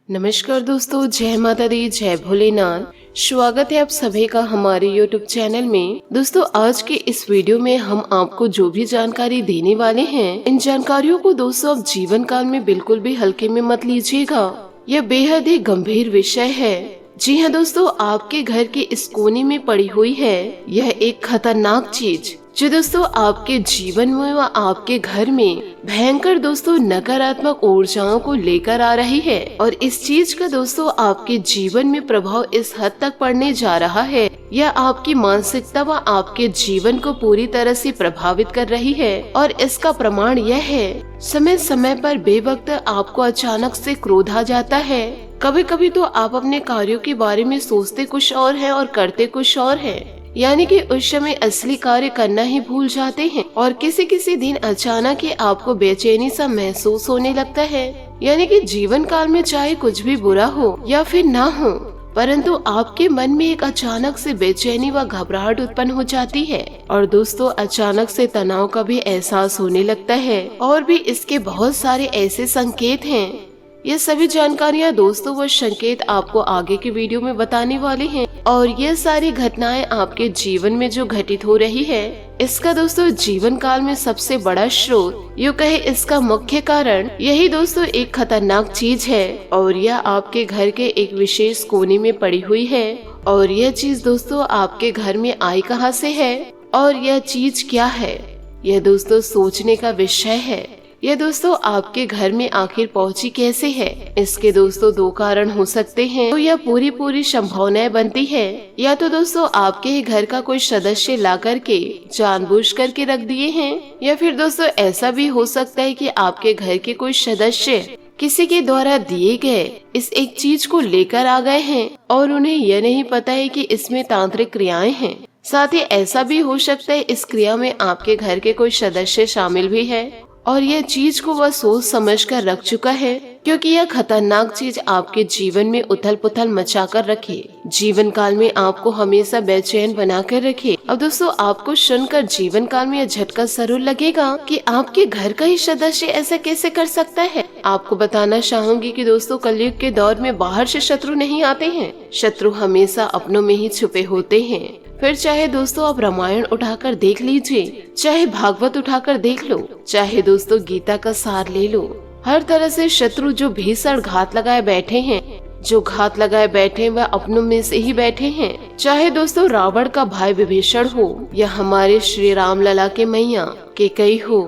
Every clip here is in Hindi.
नमस्कार दोस्तों, जय माता दी, जय भोलेनाथ। स्वागत है आप सभी का हमारे YouTube चैनल में। दोस्तों, आज के इस वीडियो में हम आपको जो भी जानकारी देने वाले हैं, इन जानकारियों को दोस्तों आप जीवन काल में बिल्कुल भी हल्के में मत लीजिएगा। यह बेहद ही गंभीर विषय है। जी हाँ दोस्तों, आपके घर के इस कोने में पड़ी हुई है यह एक खतरनाक चीज, जो दोस्तों आपके जीवन में व आपके घर में भयंकर दोस्तों नकारात्मक ऊर्जाओं को लेकर आ रही है। और इस चीज का दोस्तों आपके जीवन में प्रभाव इस हद तक पड़ने जा रहा है, यह आपकी मानसिकता व आपके जीवन को पूरी तरह से प्रभावित कर रही है। और इसका प्रमाण यह है, समय समय पर बेवक्त आपको अचानक से क्रोध आ जाता है। कभी कभी तो आप अपने कार्यों के बारे में सोचते कुछ और है और करते कुछ और है, यानी कि उस समय असली कार्य करना ही भूल जाते हैं। और किसी किसी दिन अचानक ही आपको बेचैनी सा महसूस होने लगता है, यानी कि जीवन काल में चाहे कुछ भी बुरा हो या फिर ना हो, परंतु आपके मन में एक अचानक से बेचैनी व घबराहट उत्पन्न हो जाती है। और दोस्तों अचानक से तनाव का भी एहसास होने लगता है। और भी इसके बहुत सारे ऐसे संकेत हैं। ये सभी जानकारियाँ दोस्तों व संकेत आपको आगे के वीडियो में बताने वाले हैं। और ये सारी घटनाएं आपके जीवन में जो घटित हो रही है, इसका दोस्तों जीवन काल में सबसे बड़ा स्रोत, यूँ कहे इसका मुख्य कारण यही दोस्तों एक खतरनाक चीज है। और यह आपके घर के एक विशेष कोने में पड़ी हुई है। और यह चीज दोस्तों आपके घर में आई कहाँ से है और यह चीज क्या है, यह दोस्तों सोचने का विषय है। यह दोस्तों आपके घर में आखिर पहुंची कैसे है, इसके दोस्तों दो कारण हो सकते हैं। तो यह पूरी संभावनाएं बनती है, या तो दोस्तों आपके ही घर का कोई सदस्य ला करके जानबूझ करके रख दिए हैं, या फिर दोस्तों ऐसा भी हो सकता है कि आपके घर के कोई सदस्य किसी के द्वारा दिए गए इस एक चीज को लेकर आ गए हैं और उन्हें यह नहीं पता है कि इसमें तांत्रिक क्रियाएं हैं। साथ ही ऐसा भी हो सकता है इस क्रिया में आपके घर के कोई सदस्य शामिल भी है और यह चीज को वह सोच समझ कर रख चुका है, क्योंकि यह खतरनाक चीज आपके जीवन में उथल पुथल मचा कर रखे, जीवन काल में आपको हमेशा बेचैन बना कर रखे। अब दोस्तों आपको सुनकर जीवन काल में यह झटका जरूर लगेगा कि आपके घर का ही सदस्य ऐसा कैसे कर सकता है। आपको बताना चाहूंगी कि दोस्तों कलयुग के दौर में बाहर से शत्रु नहीं आते हैं, शत्रु हमेशा अपनों में ही छुपे होते हैं। फिर चाहे दोस्तों आप रामायण उठाकर देख लीजिए, चाहे भागवत उठाकर देख लो, चाहे दोस्तों गीता का सार ले लो, हर तरह से शत्रु जो भीषण घात लगाए बैठे हैं, जो घात लगाए बैठे वह अपनों में से ही बैठे हैं। चाहे दोस्तों रावण का भाई विभीषण हो, या हमारे श्री राम लला के मैया कैकेयी हो,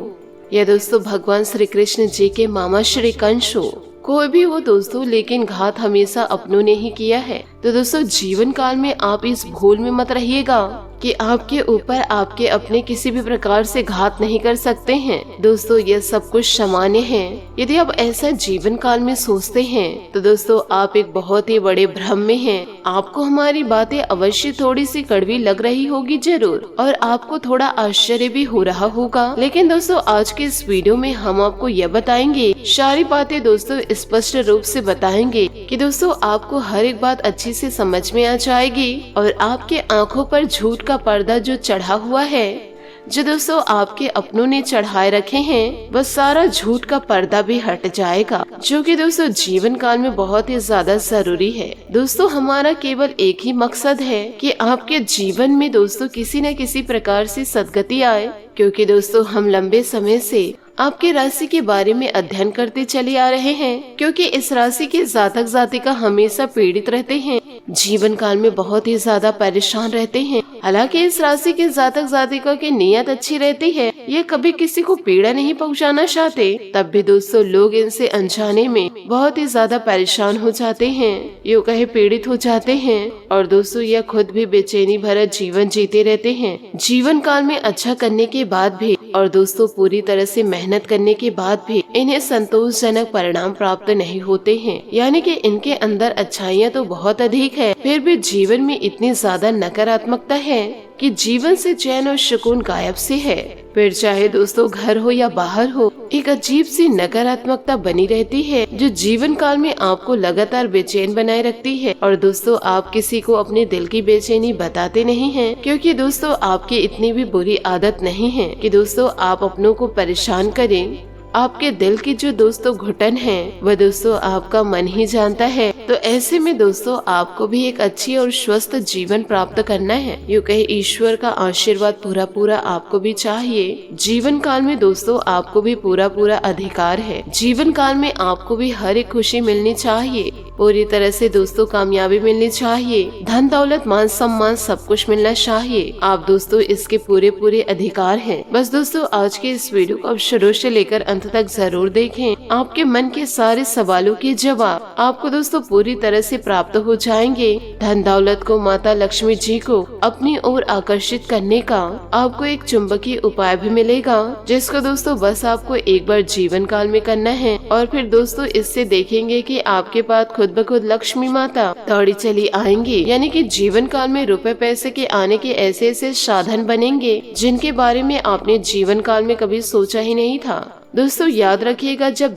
या दोस्तों भगवान श्री कृष्ण जी के मामा श्री कंस हो, कोई भी हो दोस्तों, लेकिन घात हमेशा अपनों ने ही किया है। तो दोस्तों जीवन काल में आप इस भूल में मत रहिएगा कि आपके ऊपर आपके अपने किसी भी प्रकार से घात नहीं कर सकते हैं। दोस्तों यह सब कुछ सामान्य है। यदि आप ऐसा जीवन काल में सोचते हैं तो दोस्तों आप एक बहुत ही बड़े भ्रम में हैं। आपको हमारी बातें अवश्य थोड़ी सी कड़वी लग रही होगी जरूर, और आपको थोड़ा आश्चर्य भी हो रहा होगा, लेकिन दोस्तों आज के इस वीडियो में हम आपको यह बताएंगे, सारी बातें दोस्तों स्पष्ट रूप से बताएंगे कि दोस्तों आपको हर एक बात अच्छी से समझ में आ जाएगी। और आपके आंखों पर झूठ का पर्दा जो चढ़ा हुआ है, जो दोस्तों आपके अपनों ने चढ़ाए रखे हैं, वह सारा झूठ का पर्दा भी हट जाएगा, जो कि दोस्तों जीवन काल में बहुत ही ज्यादा जरूरी है। दोस्तों हमारा केवल एक ही मकसद है कि आपके जीवन में दोस्तों किसी न किसी प्रकार से सद्गति आए, क्योंकि दोस्तों हम लंबे समय से आपके राशि के बारे में अध्ययन करते चले आ रहे हैं, क्योंकि इस राशि के जातक जातिका हमेशा पीड़ित रहते हैं, जीवन काल में बहुत ही ज्यादा परेशान रहते हैं। हालांकि इस राशि के जातक जातिका की नीयत अच्छी रहती है, ये कभी किसी को पीड़ा नहीं पहुंचाना चाहते, तब भी दोस्तों लोग इनसे अनजाने में बहुत ही ज्यादा परेशान हो जाते हैं, यूँ कहे पीड़ित हो जाते हैं। और दोस्तों यह खुद भी बेचैनी भरा जीवन जीते रहते हैं, जीवन काल में अच्छा करने के बाद भी, और दोस्तों पूरी तरह से मेहनत करने के बाद भी इन्हें संतोषजनक परिणाम प्राप्त नहीं होते हैं, यानी कि इनके अंदर अच्छाइयाँ तो बहुत अधिक है, फिर भी जीवन में इतनी ज्यादा नकारात्मकता है कि जीवन से चैन और सुकून गायब से है। फिर चाहे दोस्तों घर हो या बाहर हो, एक अजीब सी नकारात्मकता बनी रहती है, जो जीवन काल में आपको लगातार बेचैन बनाए रखती है। और दोस्तों आप किसी को अपने दिल की बेचैनी बताते नहीं हैं, क्योंकि दोस्तों आपकी इतनी भी बुरी आदत नहीं है कि दोस्तों आप अपनों को परेशान करें आपके दिल की जो दोस्तों घुटन है वह दोस्तों आपका मन ही जानता है। तो ऐसे में दोस्तों आपको भी एक अच्छी और स्वस्थ जीवन प्राप्त करना है। यूँ कहे ईश्वर का आशीर्वाद पूरा पूरा आपको भी चाहिए। जीवन काल में दोस्तों आपको भी पूरा पूरा अधिकार है। जीवन काल में आपको भी हर एक खुशी मिलनी चाहिए, पूरी तरह से दोस्तों कामयाबी मिलनी चाहिए, धन दौलत मान सम्मान सब कुछ मिलना चाहिए। आप दोस्तों इसके पूरे पूरे अधिकार हैं। बस दोस्तों आज के इस वीडियो को आप शुरू से लेकर अंत तक जरूर देखें। आपके मन के सारे सवालों के जवाब आपको दोस्तों पूरी तरह से प्राप्त हो जाएंगे। धन दौलत को माता लक्ष्मी जी को अपनी ओर आकर्षित करने का आपको एक चुंबकीय उपाय भी मिलेगा, जिसको दोस्तों बस आपको एक बार जीवन काल में करना है और फिर दोस्तों इससे देखेंगे कि आपके पास खुद ब खुद लक्ष्मी माता दौड़ी चली आएंगी। यानी कि जीवन काल में रुपए पैसे के आने के ऐसे ऐसे साधन बनेंगे जिनके बारे में आपने जीवन काल में कभी सोचा ही नहीं था। दोस्तों याद रखिएगा, जब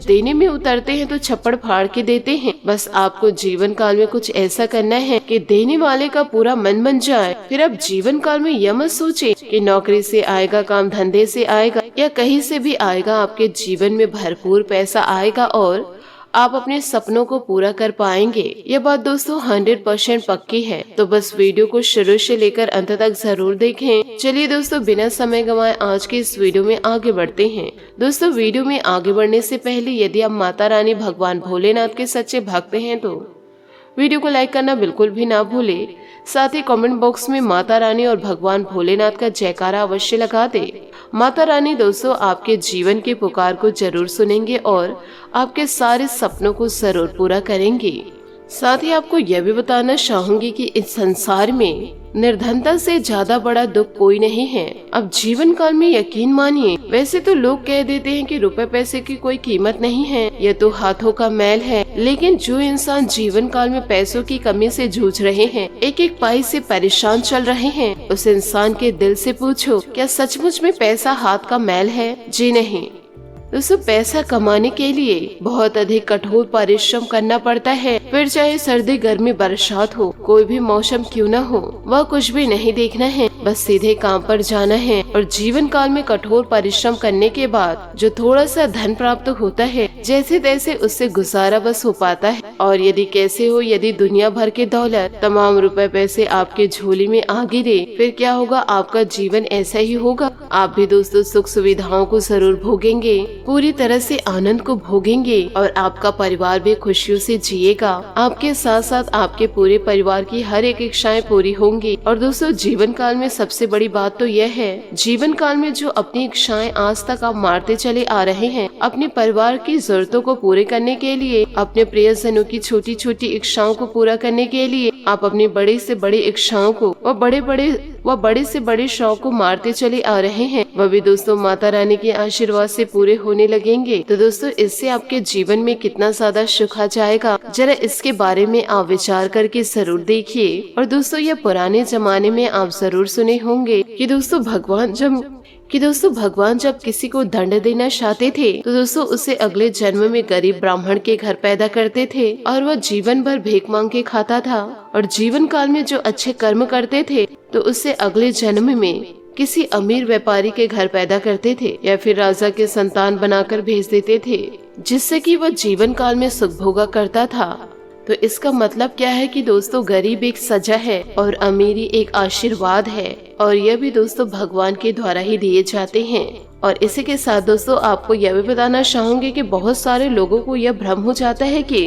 देने में उतरते हैं तो छप्पड़ फाड़ के देते हैं। बस आपको जीवन काल में कुछ ऐसा करना है कि देने वाले का पूरा मन बन जाए। फिर अब जीवन काल में यह मत सोचे कि नौकरी से आएगा, काम धंधे से आएगा या कहीं से भी आएगा। आपके जीवन में भरपूर पैसा आएगा और आप अपने सपनों को पूरा कर पाएंगे। ये बात दोस्तों 100% पक्की है। तो बस वीडियो को शुरू से लेकर अंत तक जरूर देखें। चलिए दोस्तों बिना समय गंवाए आज के इस वीडियो में आगे बढ़ते हैं। दोस्तों वीडियो में आगे बढ़ने से पहले यदि आप माता रानी भगवान भोलेनाथ के सच्चे भक्त हैं तो वीडियो को लाइक करना बिल्कुल भी ना भूले। साथ ही कमेंट बॉक्स में माता रानी और भगवान भोलेनाथ का जयकारा अवश्य लगा दे। माता रानी दोस्तों आपके जीवन के पुकार को जरूर सुनेंगे और आपके सारे सपनों को जरूर पूरा करेंगे। साथ ही आपको यह भी बताना चाहूंगी कि इस संसार में निर्धनता से ज्यादा बड़ा दुख कोई नहीं है। अब जीवन काल में यकीन मानिए, वैसे तो लोग कह देते हैं कि रुपए पैसे की कोई कीमत नहीं है, यह तो हाथों का मैल है। लेकिन जो इंसान जीवन काल में पैसों की कमी से जूझ रहे हैं, एक एक पाई से परेशान चल रहे हैं, उस इंसान के दिल से पूछो, क्या सचमुच में पैसा हाथ का मैल है? जी नहीं दोस्तों, पैसा कमाने के लिए बहुत अधिक कठोर परिश्रम करना पड़ता है। फिर चाहे सर्दी गर्मी बरसात हो, कोई भी मौसम क्यों न हो, वह कुछ भी नहीं देखना है, बस सीधे काम पर जाना है। और जीवन काल में कठोर परिश्रम करने के बाद जो थोड़ा सा धन प्राप्त होता है, जैसे तैसे उससे गुजारा बस हो पाता है। और यदि कैसे हो, यदि दुनिया भर के दौलत तमाम रुपए पैसे आपके झोली में आ गिरे, फिर क्या होगा? आपका जीवन ऐसा ही होगा। आप भी दोस्तों सुख सुविधाओं को जरूर भोगेंगे, पूरी तरह से आनंद को भोगेंगे और आपका परिवार भी खुशियों से जिएगा। आपके साथ साथ आपके पूरे परिवार की हर एक इच्छाएं पूरी होंगी। और दोस्तों जीवन काल में सबसे बड़ी बात तो यह है, जीवन काल में जो अपनी इच्छाएं आज तक आप मारते चले आ रहे हैं, अपने परिवार की जरूरतों को पूरे करने के लिए, अपने प्रियजनों की छोटी छोटी इच्छाओं को पूरा करने के लिए, आप अपनी बड़ी से बड़ी इच्छाओं को व बड़े से बड़े शौक को मारते चले आ रहे हैं, वह भी दोस्तों माता रानी के आशीर्वाद से पूरे होने लगेंगे। तो दोस्तों इससे आपके जीवन में कितना ज्यादा सुख आ जाएगा, जरा इसके बारे में आप विचार करके जरूर देखिए। और दोस्तों यह पुराने जमाने में आप जरूर सुने होंगे कि दोस्तों भगवान जब किसी को दंड देना चाहते थे तो दोस्तों उसे अगले जन्म में गरीब ब्राह्मण के घर पैदा करते थे और वह जीवन भर भीख मांग के खाता था। और जीवन काल में जो अच्छे कर्म करते थे तो उससे अगले जन्म में किसी अमीर व्यापारी के घर पैदा करते थे या फिर राजा के संतान बनाकर भेज देते थे, जिससे कि वह जीवन काल में सुख भोगा करता था। तो इसका मतलब क्या है कि दोस्तों गरीब एक सजा है और अमीरी एक आशीर्वाद है, और यह भी दोस्तों भगवान के द्वारा ही दिए जाते हैं। और इसी के साथ दोस्तों आपको यह भी बताना चाहूंगी कि बहुत सारे लोगों को यह भ्रम हो जाता है कि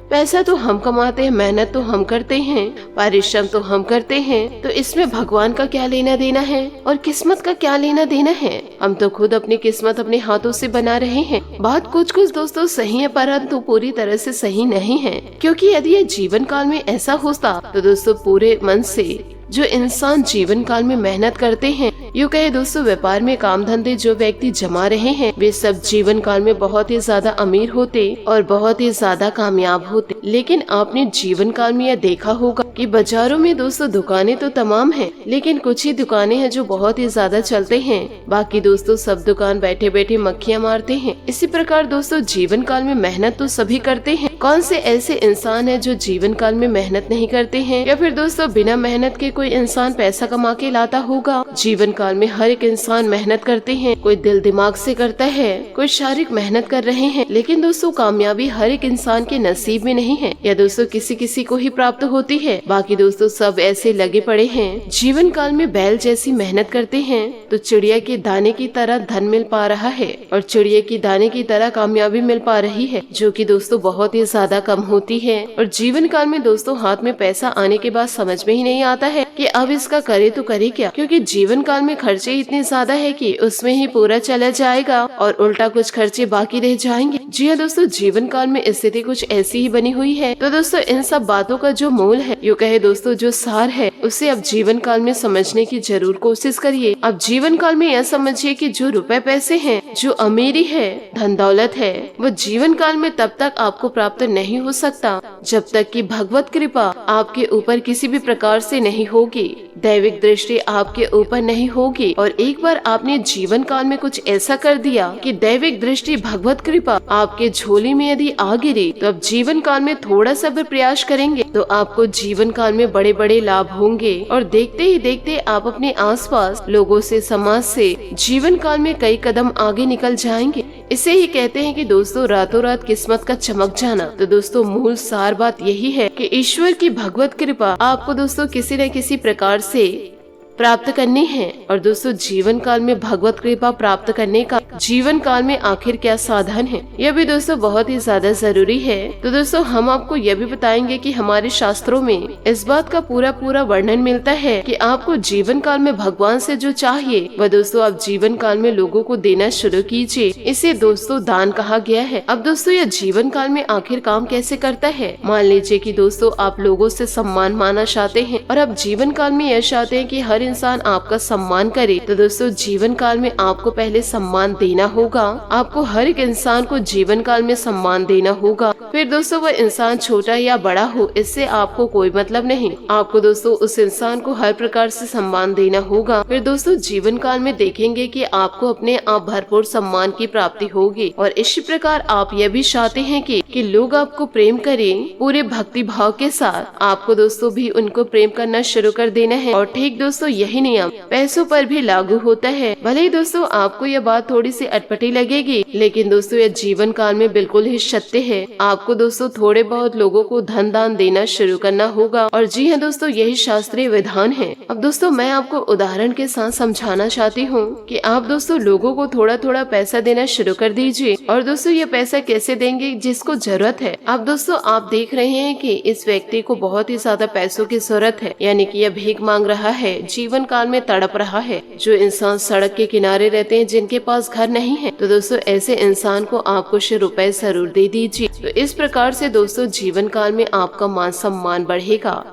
पैसा तो हम कमाते हैं, मेहनत तो हम करते हैं, परिश्रम तो हम करते हैं, तो इसमें भगवान का क्या लेना देना है और किस्मत का क्या लेना देना है? हम तो खुद अपनी किस्मत अपने हाथों से बना रहे हैं। बात कुछ दोस्तों सही है, परंतु पूरी तरह से सही नहीं है, क्योंकि यदि ये जीवन काल में ऐसा होता तो दोस्तों पूरे मन से जो इंसान जीवन काल में मेहनत करते हैं, यूँ कहे दोस्तों व्यापार में काम धंधे जो व्यक्ति जमा रहे हैं, वे सब जीवन काल में बहुत ही ज्यादा अमीर होते और बहुत ही ज्यादा कामयाब होते। लेकिन आपने जीवन काल में यह देखा होगा कि बाजारों में दोस्तों दुकानें तो तमाम हैं, लेकिन कुछ ही दुकानें हैं जो बहुत ही ज्यादा चलते हैं, बाकी दोस्तों सब दुकान बैठे बैठे मक्खियाँ मारते हैं। इसी प्रकार दोस्तों जीवन काल में मेहनत तो सभी करते हैं, कौन से ऐसे इंसान है जो जीवन काल में मेहनत नहीं करते हैं, या फिर दोस्तों बिना मेहनत के कोई इंसान पैसा कमा के लाता होगा। जीवन काल में हर एक इंसान मेहनत करते हैं, कोई दिल दिमाग से करता है, कोई शारीरिक मेहनत कर रहे हैं, लेकिन दोस्तों कामयाबी हर एक इंसान के नसीब में नहीं है, या दोस्तों किसी किसी को ही प्राप्त होती है। बाकी दोस्तों सब ऐसे लगे पड़े हैं, जीवन काल में बैल जैसी मेहनत करते हैं तो चिड़िया के दाने की तरह धन मिल पा रहा है और चिड़िया की दाने की तरह कामयाबी मिल पा रही है, जो कि दोस्तों बहुत ही ज्यादा कम होती है। और जीवन काल में दोस्तों हाथ में पैसा आने के बाद समझ में ही नहीं आता है कि अब इसका करे तो करे क्या, क्योंकि जीवन काल में खर्चे इतने ज्यादा है कि उसमें ही पूरा चला जाएगा और उल्टा कुछ खर्चे बाकी रह जाएंगे। जी हाँ दोस्तों, जीवन काल में स्थिति कुछ ऐसी ही बनी हुई है। तो दोस्तों इन सब बातों का जो मूल है, यूँ कहे दोस्तों जो सार है, उसे अब जीवन काल में समझने की जरूर कोशिश करिए। अब जीवन काल में यह समझिए कि जो रुपए पैसे हैं, जो अमीरी है, धन दौलत है, वो जीवन काल में तब तक आपको प्राप्त नहीं हो सकता जब तक कि भगवत कृपा आपके ऊपर किसी भी प्रकार से नहीं होगी, दैविक दृष्टि आपके ऊपर नहीं होगी। और एक बार आपने जीवन काल में कुछ ऐसा कर दिया कि दैविक दृष्टि भगवत कृपा आपके झोली में यदि आ गिरी, तो अब जीवन काल में थोड़ा सा भी प्रयास करेंगे तो आपको जीवन काल में बड़े बड़े लाभ होंगे। और देखते ही देखते आप अपने आसपास लोगों से, समाज से जीवन काल में कई कदम आगे निकल जाएंगे। इसे ही कहते हैं कि दोस्तों रातों रात किस्मत का चमक जाना। तो दोस्तों मूल सार बात यही है कि ईश्वर की भगवत कृपा आपको दोस्तों किसी न किसी प्रकार से प्राप्त करनी है। और दोस्तों जीवन काल में भगवत कृपा प्राप्त करने का जीवन काल में आखिर क्या साधन है, यह भी दोस्तों बहुत ही ज्यादा जरूरी है। तो दोस्तों हम आपको यह भी बताएंगे कि हमारे शास्त्रों में इस बात का पूरा वर्णन मिलता है कि आपको जीवन काल में भगवान से जो चाहिए वह दोस्तों आप जीवन काल में लोगों को देना शुरू कीजिए। इसे दोस्तों दान कहा गया है। अब दोस्तों यह जीवन काल में आखिर काम कैसे करता है, मान लीजिए कि दोस्तों आप लोगों से सम्मान माना चाहते हैं और आप जीवन काल में यह चाहते हैं कि हर इंसान आपका सम्मान करे, तो दोस्तों जीवन काल में आपको पहले सम्मान देना होगा। आपको हर एक इंसान को जीवन काल में सम्मान देना होगा। फिर दोस्तों वह इंसान छोटा या बड़ा हो, इससे आपको कोई मतलब नहीं। आपको दोस्तों उस इंसान को हर प्रकार से सम्मान देना होगा। फिर दोस्तों जीवन काल में देखेंगे कि आपको अपने आप भरपूर सम्मान की प्राप्ति होगी। और इसी प्रकार आप यह भी चाहते हैं कि लोग आपको प्रेम करें पूरे भक्ति भाव के साथ। आपको दोस्तों भी उनको प्रेम करना शुरू कर देना है। और ठीक दोस्तों यही नियम पैसों पर भी लागू होता है। भले ही दोस्तों आपको यह बात थोड़ी सी अटपटी लगेगी, लेकिन दोस्तों यह जीवन काल में बिल्कुल ही सत्य है। आपको दोस्तों थोड़े बहुत लोगों को धन दान देना शुरू करना होगा। और जी हाँ दोस्तों यही शास्त्रीय विधान है। अब दोस्तों मैं आपको उदाहरण के साथ समझाना चाहती हूँ कि आप दोस्तों लोगों को थोड़ा थोड़ा पैसा देना शुरू कर दीजिए। और दोस्तों ये पैसा कैसे देंगे, जिसको जरूरत है। अब दोस्तों आप देख रहे हैं कि इस व्यक्ति को बहुत ही ज्यादा पैसों की जरूरत है, यानी कि यह भीख मांग रहा है, जीवन काल में तड़प रहा है। जो इंसान सड़क के किनारे रहते हैं, जिनके पास घर नहीं है, तो दोस्तों ऐसे इंसान को आप कुछ रुपए जरूर दे दीजिए। तो इस प्रकार से दोस्तों जीवन काल में आपका मान सम्मान बढ़ेगा।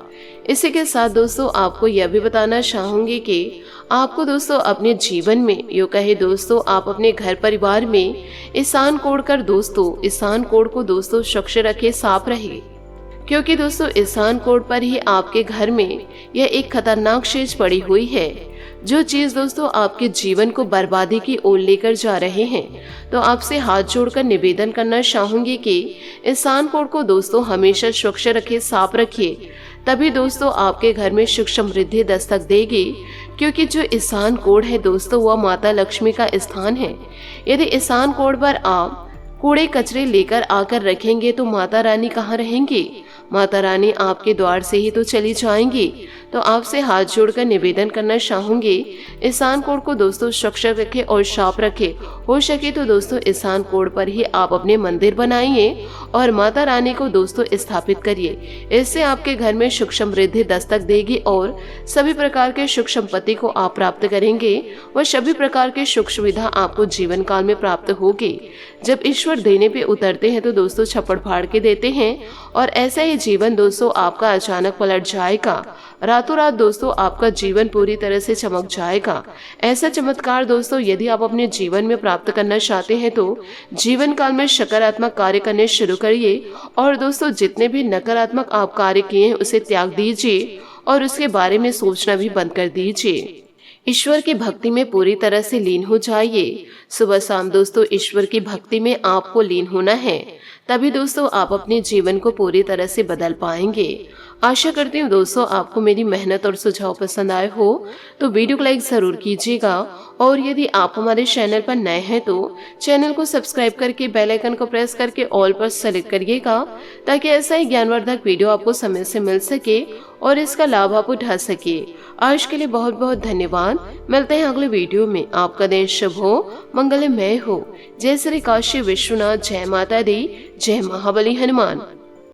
इसी के साथ दोस्तों आपको यह भी बताना चाहूंगी कि आपको दोस्तों अपने जीवन में, यूँ कहे दोस्तों आप अपने घर परिवार में ईशान कोण कर दोस्तों ईशान कोण को दोस्तों स्वच्छ रखे, साफ रहे, क्योंकि दोस्तों ईशान कोण पर ही आपके घर में यह एक खतरनाक चीज पड़ी हुई है, जो चीज दोस्तों आपके जीवन को बर्बादी की ओर लेकर जा रहे हैं। तो आपसे हाथ जोड़कर निवेदन करना चाहूंगी कि ईशान कोण को दोस्तों हमेशा स्वच्छ रखिए, साफ रखिए, तभी दोस्तों आपके घर में सुख समृद्धि दस्तक देगी। क्योंकि जो ईशान कोण है दोस्तों वह माता लक्ष्मी का स्थान है। यदि ईशान कोण पर आप कूड़े कचरे लेकर आकर रखेंगे तो माता रानी कहाँ रहेंगी? माता रानी आपके द्वार से ही तो चली जाएंगी। तो आपसे हाथ जोड़कर निवेदन करना चाहूंगी, ईशान कोण को दोस्तों स्वच्छ रखे और साफ रखे। हो सके तो दोस्तों ईशान कोण पर ही आप अपने मंदिर बनाइए और माता रानी को दोस्तों स्थापित करिए। इससे आपके घर में सुख समृद्धि दस्तक देगी और सभी प्रकार के सुख संपत्ति को आप प्राप्त करेंगे। वह सभी प्रकार के सुख सुविधा आपको जीवन काल में प्राप्त होगी। जब ईश्वर देने पे उतरते हैं तो दोस्तों छप्पड़ फाड़ के देते हैं, और ऐसा ही जीवन दोस्तों आपका अचानक पलट जाएगा। रातों रात दोस्तों आपका जीवन पूरी तरह से चमक जाएगा। ऐसा चमत्कार दोस्तों यदि आप अपने जीवन में प्राप्त करना चाहते हैं तो जीवन काल में सकारात्मक कार्य करने शुरू करिए। और दोस्तों जितने भी नकारात्मक आप कार्य किए हैं उसे त्याग दीजिए और उसके बारे में सोचना भी बंद कर दीजिए। ईश्वर की भक्ति में पूरी तरह से लीन हो जाइए। सुबह शाम दोस्तों ईश्वर की भक्ति में आपको लीन होना है, तभी दोस्तों आप अपने जीवन को पूरी तरह से बदल पाएंगे। आशा करती हूँ दोस्तों आपको मेरी मेहनत और सुझाव पसंद आए हो तो वीडियो को लाइक जरूर कीजिएगा, और यदि आप हमारे चैनल पर नए हैं तो चैनल को सब्सक्राइब करके बेल आइकन को प्रेस करके ऑल पर सेलेक्ट करिएगा, ताकि ऐसा ही ज्ञानवर्धक वीडियो आपको समय से मिल सके और इसका लाभ आप उठा सके। आज के लिए बहुत बहुत धन्यवाद। मिलते हैं अगले वीडियो में। आपका दिन शुभ हो, मंगलमय हो। जय श्री काशी विश्वनाथ, जय माता दी, जय महाबली हनुमान।